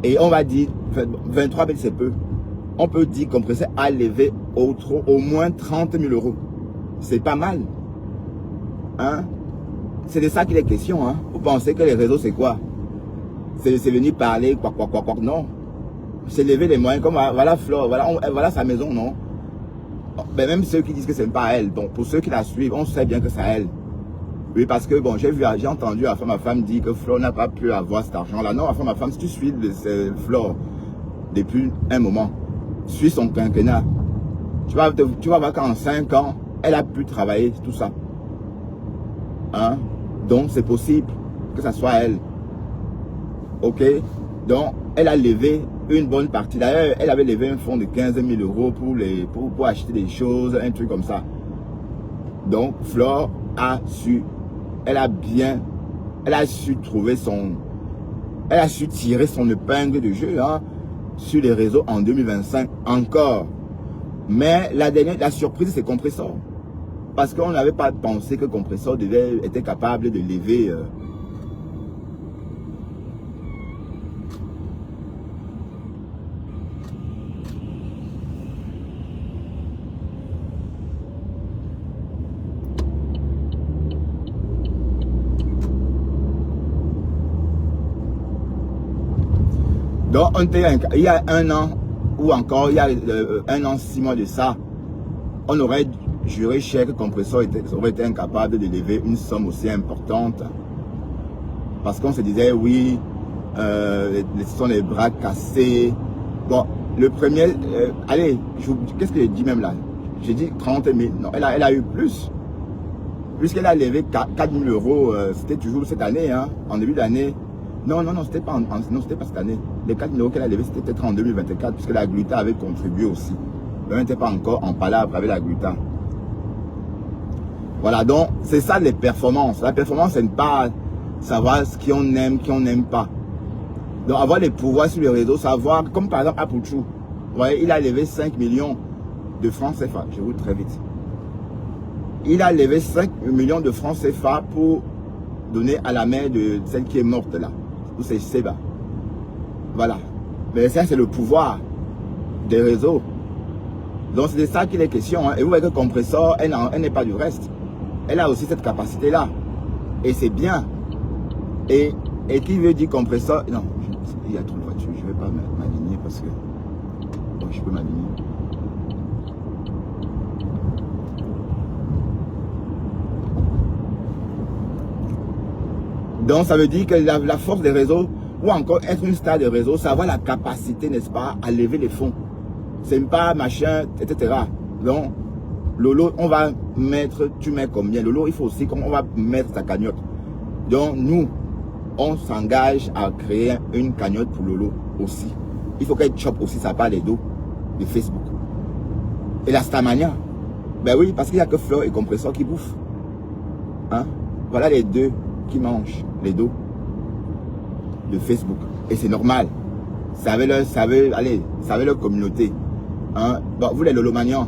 Et on va dire, 23 000 c'est peu. On peut dire que Compressor a levé au moins 30 000 euros. C'est pas mal. Hein? C'est de ça qu'il est question. Hein? Vous pensez que les réseaux, c'est quoi? C'est venir parler, quoi. Non. C'est lever les moyens. Comme voilà Fleur, voilà sa maison, non? Ben, même ceux qui disent que ce n'est pas elle. Donc, pour ceux qui la suivent, on sait bien que c'est elle. Oui, parce que, bon, j'ai entendu ma femme dire que Fleur n'a pas pu avoir cet argent-là. Non, ma femme, si tu suis Fleur depuis un moment, suis son quinquennat, tu vas voir qu'en 5 ans, elle a pu travailler tout ça. Hein? Donc, c'est possible que ça soit elle. Ok? Donc, elle a levé une bonne partie. D'ailleurs, elle avait levé un fonds de 15 000 euros pour acheter des choses, un truc comme ça. Donc, Fleur a su, elle a su trouver elle a su tirer son épingle de jeu, hein, sur les réseaux en 2025 encore. Mais la surprise, c'est Compressor. Parce qu'on n'avait pas pensé que Compressor était capable de lever. Donc, il y a un an, ou encore il y a un an, 6 mois de ça, on aurait juré cher que Compressor aurait été incapable de lever une somme aussi importante. Parce qu'on se disait, oui, ce sont les bras cassés. Bon, le premier, allez, qu'est-ce que j'ai dit même là? J'ai dit 30 000. Non, elle a eu plus. Puisqu'elle a levé 4 000 euros, c'était toujours cette année, hein, en début d'année. Non, c'était pas, c'était pas cette année. Les 4 000 euros qu'elle a levé, c'était peut-être en 2024, puisque la Gluta avait contribué aussi. Mais elle n'était pas encore en palabre avec la Gluta. Voilà, donc c'est ça les performances. La performance, c'est ne pas savoir ce qu'on aime, qui on n'aime pas. Donc avoir les pouvoirs sur les réseaux, savoir, comme par exemple Apouchou, vous voyez, il a levé 5 millions de francs CFA, je vous très vite. Il a levé 5 millions de francs CFA pour donner à la mère de celle qui est morte là, ou c'est Seba. Voilà. Mais ça, c'est le pouvoir des réseaux. Donc c'est de ça qu'il est question. Hein. Et vous voyez que Compressor, elle n'est pas du reste. Elle a aussi cette capacité-là. Et c'est bien. Et qui veut dire Compressor? Non, il y a trop de voitures. Je ne vais pas m'aligner parce que... Bon, je peux m'aligner. Donc ça veut dire que la force des réseaux, ou encore être une star des réseaux, c'est avoir la capacité, n'est-ce pas, à lever les fonds. C'est pas machin, etc. Donc, Lolo, on va mettre, tu mets combien? Lolo, il faut aussi qu'on va mettre sa cagnotte. Donc, nous, on s'engage à créer une cagnotte pour Lolo aussi. Il faut qu'elle chope aussi sa part des dos de Facebook. Et la Starmania, ben oui, parce qu'il n'y a que Fleur et Compressor qui bouffent. Hein? Voilà les deux qui mangent les dos de Facebook. Et c'est normal. Ça veut leur communauté. Hein? Bon, vous les Lolomanians,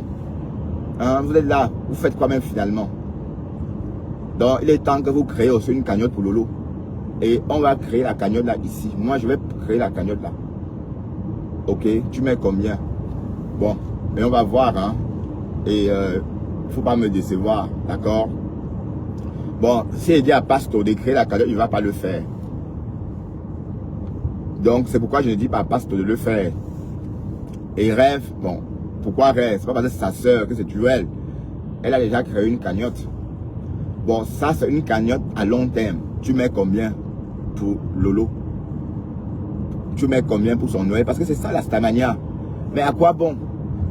hein? Vous êtes là, vous faites quoi même finalement? Donc il est temps que vous créez aussi une cagnotte pour Lolo. Et on va créer la cagnotte là ici. Moi je vais créer la cagnotte là. Ok, tu mets combien? Bon, et on va voir. Hein? Et faut pas me décevoir, d'accord? Bon, si il dit à Pasto de créer la cagnotte, il ne va pas le faire. Donc c'est pourquoi je ne dis pas à Pasto de le faire. Et Rêve, bon, pourquoi Rêve? C'est pas parce que c'est sa soeur que c'est Joël. Elle a déjà créé une cagnotte. Bon, ça c'est une cagnotte à long terme. Tu mets combien pour Lolo? Tu mets combien pour son Noël? Parce que c'est ça la Starmania. Mais à quoi bon?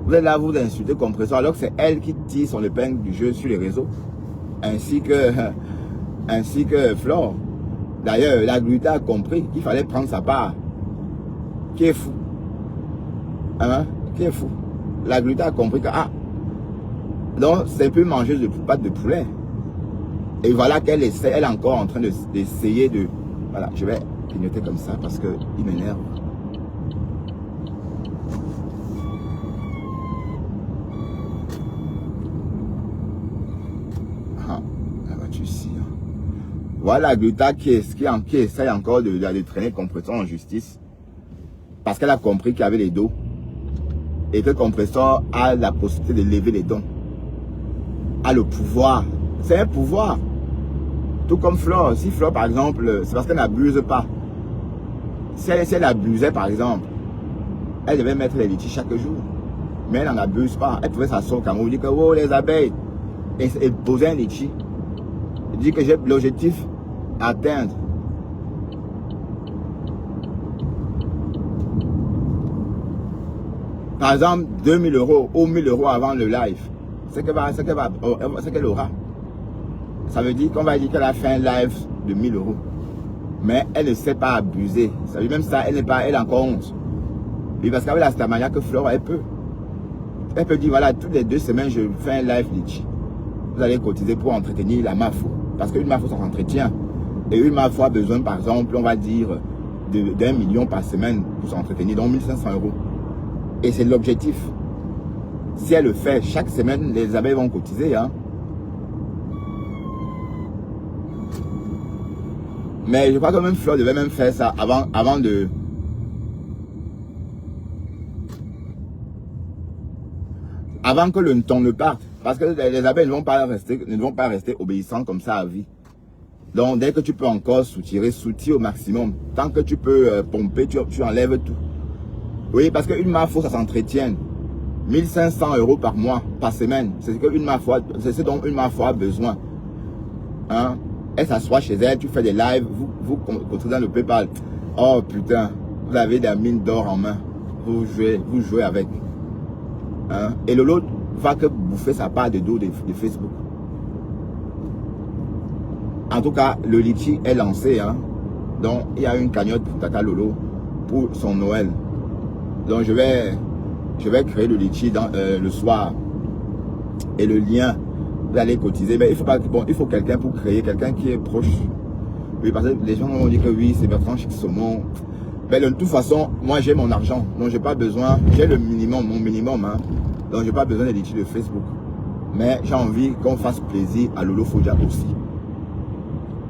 Vous êtes là, vous insultez Compressor alors que c'est elle qui tire son épingle du jeu sur les réseaux. Ainsi que Flore. D'ailleurs, la Gluta a compris qu'il fallait prendre sa part. Qui est fou? Hein? Qui est fou? La Gluta a compris que, donc c'est un peu mangeuse de pâte de poulet. Et voilà qu'elle essaie, elle est encore en train d'essayer de... Voilà, je vais clignoter comme ça parce qu'il m'énerve. La voiture ici. Hein. Voilà Gluta qui essaie encore de traîner Compressor en justice. Parce qu'elle a compris qu'il y avait les dos. Et que Compressor a la possibilité de lever les dons. A le pouvoir. C'est un pouvoir. Tout comme Flore. Si Flore, par exemple, c'est parce qu'elle n'abuse pas. Si elle abusait, par exemple, elle devait mettre les litchis chaque jour. Mais elle n'en abuse pas. Elle pouvait s'asseoir au Cameroun, dire que, oh, les abeilles. Et poser un litchi. Elle dit que j'ai l'objectif à atteindre. Par exemple, 2000 € ou 1000 € avant le live. C'est qu'elle aura. Ça veut dire qu'on va dire qu'elle a fait un live de 1000 €. Mais elle ne sait pas abuser. Ça veut dire même ça, elle est encore honte. Et parce qu'avec la Starmania que Flore, elle peut. Elle peut dire, voilà, toutes les 2 semaines, je fais un live litchi. Vous allez cotiser pour entretenir la MAFO. Parce qu'une MAFO, ça s'entretient. Et une MAFO a besoin, par exemple, on va dire, d'1 million par semaine pour s'entretenir, donc 1500 €. Et c'est l'objectif. Si elle le fait, chaque semaine, les abeilles vont cotiser. Hein. Mais je crois que même Flore devait même faire ça avant de... Avant que le ton ne parte. Parce que les abeilles ne vont pas rester obéissants comme ça à vie. Donc dès que tu peux encore soutirer, soutire au maximum. Tant que tu peux pomper, tu enlèves tout. Oui, parce qu'une MAFO, ça s'entretient. 1500 € par mois, par semaine. C'est ce dont une MAFO a besoin. Hein? Elle s'assoit chez elle, tu fais des lives, vous contrôlez dans le PayPal. Oh putain, vous avez des mines d'or en main. Vous jouez avec. Hein? Et l'autre va que bouffer sa part de dos de Facebook. En tout cas, le litchi est lancé. Hein? Donc, il y a une cagnotte pour Tata Lolo pour son Noël. Donc, je vais créer le litchi le soir. Et le lien, vous allez cotiser. Mais il faut quelqu'un pour créer, quelqu'un qui est proche. Oui, parce que les gens vont dire que oui, c'est Bertrand Chic Saumon. Mais de toute façon, moi j'ai mon argent, donc j'ai pas besoin, j'ai le minimum, mon minimum, hein, donc j'ai pas besoin des liquides de Facebook. Mais j'ai envie qu'on fasse plaisir à Lolo Fodia aussi.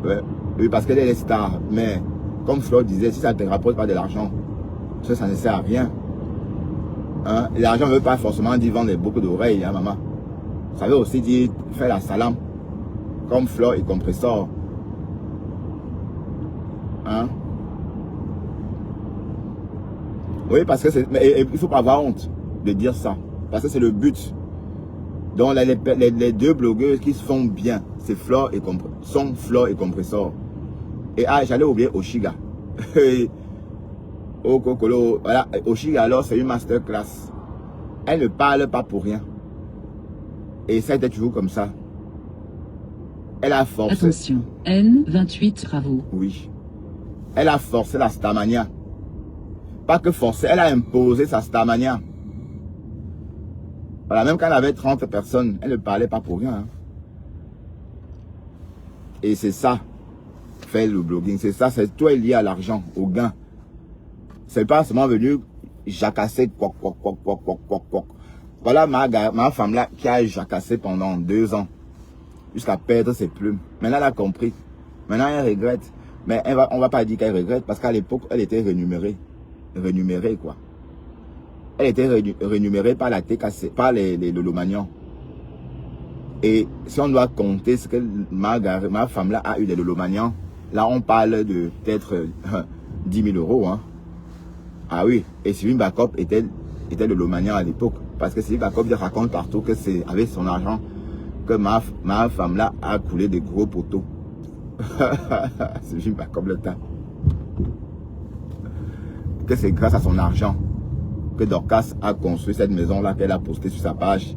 Ouais. Oui, parce qu'elle est star, mais comme Flo disait, si ça ne te rapporte pas de l'argent, ça ne sert à rien. Hein? L'argent ne veut pas forcément dire vendre beaucoup d'oreilles, hein, maman. Ça veut aussi dire faire la salam, comme Flo et Compressor. Hein? Oui, parce que il ne faut pas avoir honte de dire ça. Parce que c'est le but. Donc les deux blogueuses qui se font bien, c'est Flo et Compressor. Et j'allais oublier Oshiga. Oh Kokolo, voilà, Oshiga alors c'est une masterclass. Elle ne parle pas pour rien. Et ça a été toujours comme ça. Elle a forcé. Attention, N28 travaux. Oui. Elle a forcé la Starmania. Pas que forcé, elle a imposé sa Starmania. Voilà, même quand elle avait 30 personnes, elle ne parlait pas pour rien. Hein. Et c'est ça, faire le blogging. C'est ça, c'est tout est lié à l'argent, au gain. C'est pas seulement venu jacasser, Voilà ma femme là qui a jacassé pendant 2 ans. Jusqu'à perdre ses plumes. Maintenant, elle a compris. Maintenant, elle regrette. Mais on va pas dire qu'elle regrette parce qu'à l'époque, elle était rémunérée. Rémunérée, quoi. Elle était rémunérée par la TKC, par les Lolomanians. Et si on doit compter ce que ma femme là a eu des Lolomanians, là, on parle de peut-être 10 000 euros. Hein. Ah oui. Et Sylvie Bacop était Lolomanian à l'époque. Parce que Sylvie Bacop raconte partout que c'est avec son argent que ma femme là a coulé des gros poteaux. C'est pas comme le temps. Que c'est grâce à son argent que Dorcas a construit cette maison là qu'elle a postée sur sa page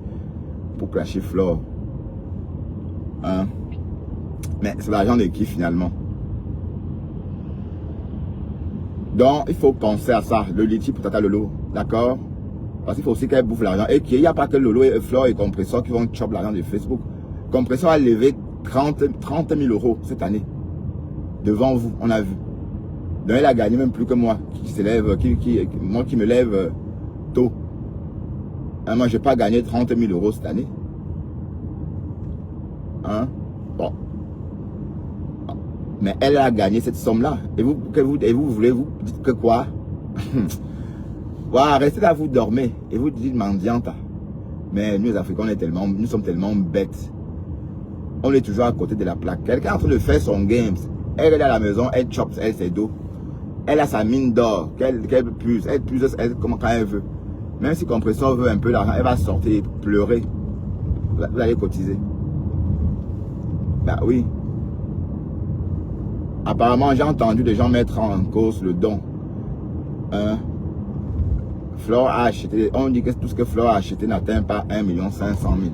pour clasher Flore. Hein? Mais c'est l'argent de qui finalement? Donc il faut penser à ça, le litige pour Tata Lolo, d'accord? Parce qu'il faut aussi qu'elle bouffe l'argent. Et qu'il n'y a pas que Lolo et Flore et Compressor qui vont choper l'argent de Facebook. Compressor a levé 30 000 euros cette année. Devant vous, on a vu. Donc elle a gagné même plus que moi, qui se lève, moi qui me lève tôt. Hein, moi, je n'ai pas gagné 30 000 euros cette année. Hein? Bon. Mais elle a gagné cette somme-là. Et vous voulez, vous dites que quoi? Voilà, restez là, vous dormez. Et vous dites mendiante. Mais nous, les Africains, nous sommes tellement bêtes. On est toujours à côté de la plaque. Quelqu'un est en train de faire son game. Elle est à la maison, elle chope, elle ses dos. Elle a sa mine d'or, qu'elle puise, comment quand elle veut. Même si Compressor veut un peu d'argent, elle va sortir, pleurer. Vous allez cotiser. Bah oui. Apparemment, j'ai entendu des gens mettre en cause le don. Flore a acheté, on dit que tout ce que Flore a acheté n'atteint pas 1 500 000.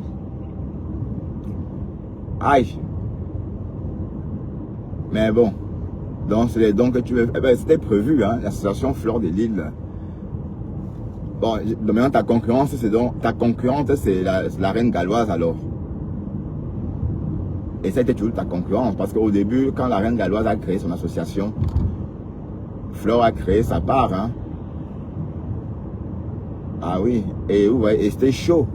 Aïe. Mais bon. Donc, c'est les dons que tu veux. Eh ben, c'était prévu, hein, l'association Flore de Lille. Bon, maintenant, ta concurrente, c'est la reine galloise, alors. Et c'était toujours ta concurrence. Parce qu'au début, quand la reine galloise a créé son association, Flore a créé sa part, hein. Ah oui. Et ouais, et c'était chaud.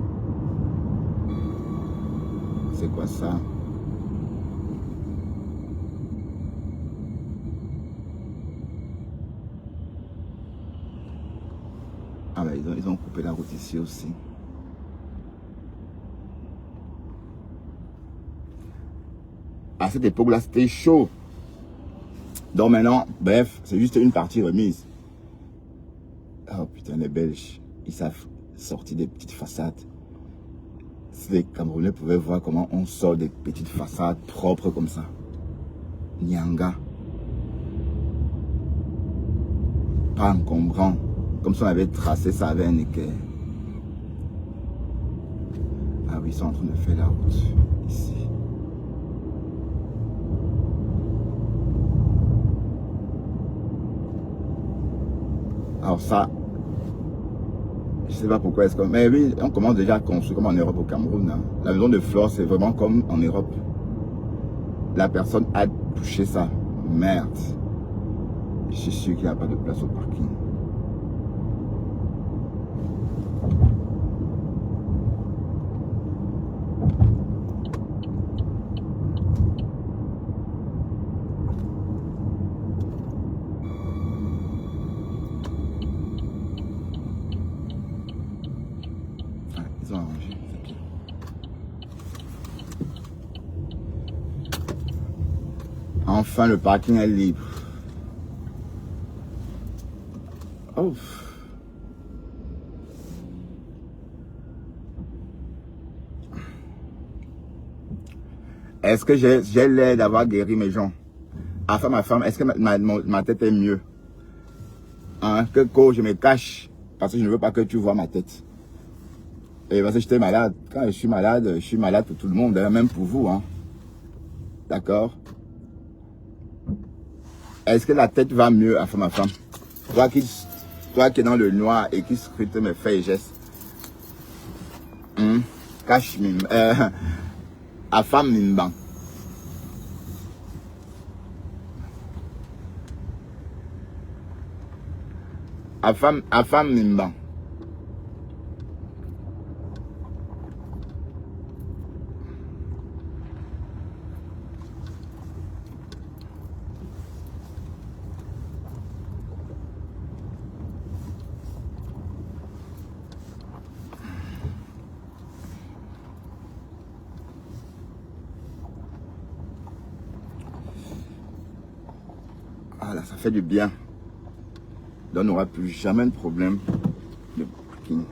C'est quoi ça? Ah ben ils ont coupé la route ici aussi. À cette époque-là, c'était chaud. Donc maintenant, bref, c'est juste une partie remise. Oh putain, les Belges, ils savent sortir des petites façades. Si les Camerounais pouvaient voir comment on sort des petites façades propres comme ça. Nyanga. Pas encombrant. Comme si on avait tracé ça avec un équerre. Ah oui, ils sont en train de faire la route ici. Alors ça, je sais pas pourquoi est-ce que... Mais oui, on commence déjà à construire comme en Europe au Cameroun. Hein. La maison de Flore, c'est vraiment comme en Europe. La personne a touché ça. Merde. Je suis sûr qu'il n'y a pas de place au parking. Ah, ils ont arrangé, c'est bien. Enfin, le parking est libre. Oh. Est-ce que j'ai l'air d'avoir guéri mes gens? Enfin, ma femme, est-ce que ma tête est mieux? Hein? Que je me cache parce que je ne veux pas que tu vois ma tête. Et parce que j'étais malade. Quand je suis malade pour tout le monde, hein, même pour vous. Hein. D'accord? Est-ce que la tête va mieux, enfin, ma femme? Toi qui es dans le noir et qui scrute mes faits et gestes. Cache Afam Mimban. Afam Mimban. Voilà, ça fait du bien. Donc, on n'aura plus jamais de problème de parking.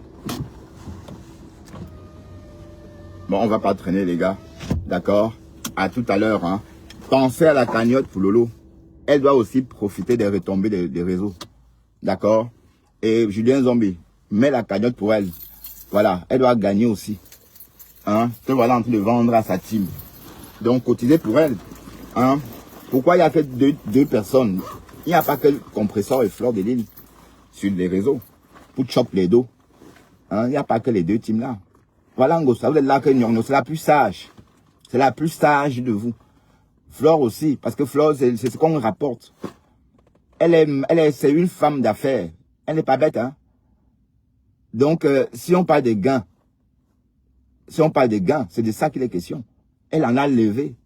Bon, on va pas traîner, les gars. D'accord? À tout à l'heure. Hein. Pensez à la cagnotte pour Lolo. Elle doit aussi profiter des retombées des réseaux. D'accord? Et Julien Zombie, mets la cagnotte pour elle. Voilà, elle doit gagner aussi. Hein? Te voilà en train de vendre à sa team. Donc, cotisez pour elle. Hein? Pourquoi il n'y a que deux personnes? Il n'y a pas que le compresseur et Fleur de Lille sur les réseaux pour choper les dos. Hein? Il n'y a pas que les deux teams là. Voilà, Ngossa, vous êtes là que Nyongno, c'est la plus sage. C'est la plus sage de vous. Fleur aussi, parce que Fleur, c'est ce qu'on rapporte. C'est une femme d'affaires. Elle n'est pas bête, hein. Donc, si on parle des gains, c'est de ça qu'il est question. Elle en a levé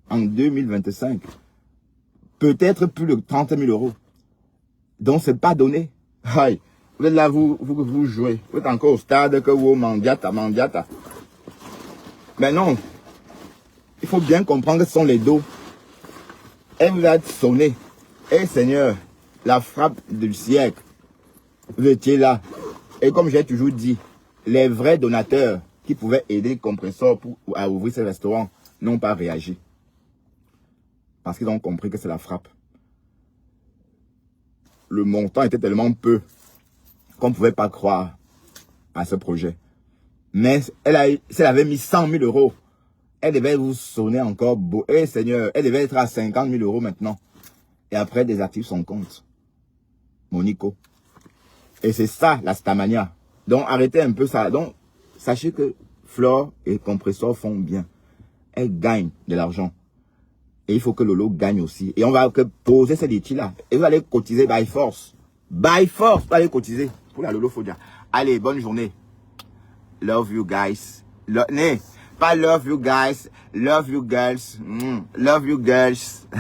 en 2025. Peut-être plus de 30 000 euros. Donc, c'est pas donné. Aïe. Vous êtes là, vous jouez. Vous êtes encore au stade que vous mandiata. Mais non. Il faut bien comprendre que ce sont les dos. Elle vous a sonné. Eh Seigneur, la frappe du siècle. Vous étiez là. Et comme j'ai toujours dit, les vrais donateurs qui pouvaient aider le compresseur à ouvrir ce restaurant n'ont pas réagi. Parce qu'ils ont compris que c'est la frappe. Le montant était tellement peu qu'on ne pouvait pas croire à ce projet. Mais si elle avait mis 100 000 euros, elle devait vous sonner encore beau. Eh Seigneur, elle devait être à 50 000 euros maintenant. Et après, désactive son compte. Monico. Et c'est ça, la stamania. Donc, arrêtez un peu ça. Donc, sachez que Flore et Compresseur font bien. Elles gagnent de l'argent. Et il faut que Lolo gagne aussi. Et on va poser ces défis-là. Et vous allez cotiser by force. By force, vous allez cotiser pour la Lolo Fodia. Allez, bonne journée. Love you guys. Pas love you guys. Love you girls. Love you girls.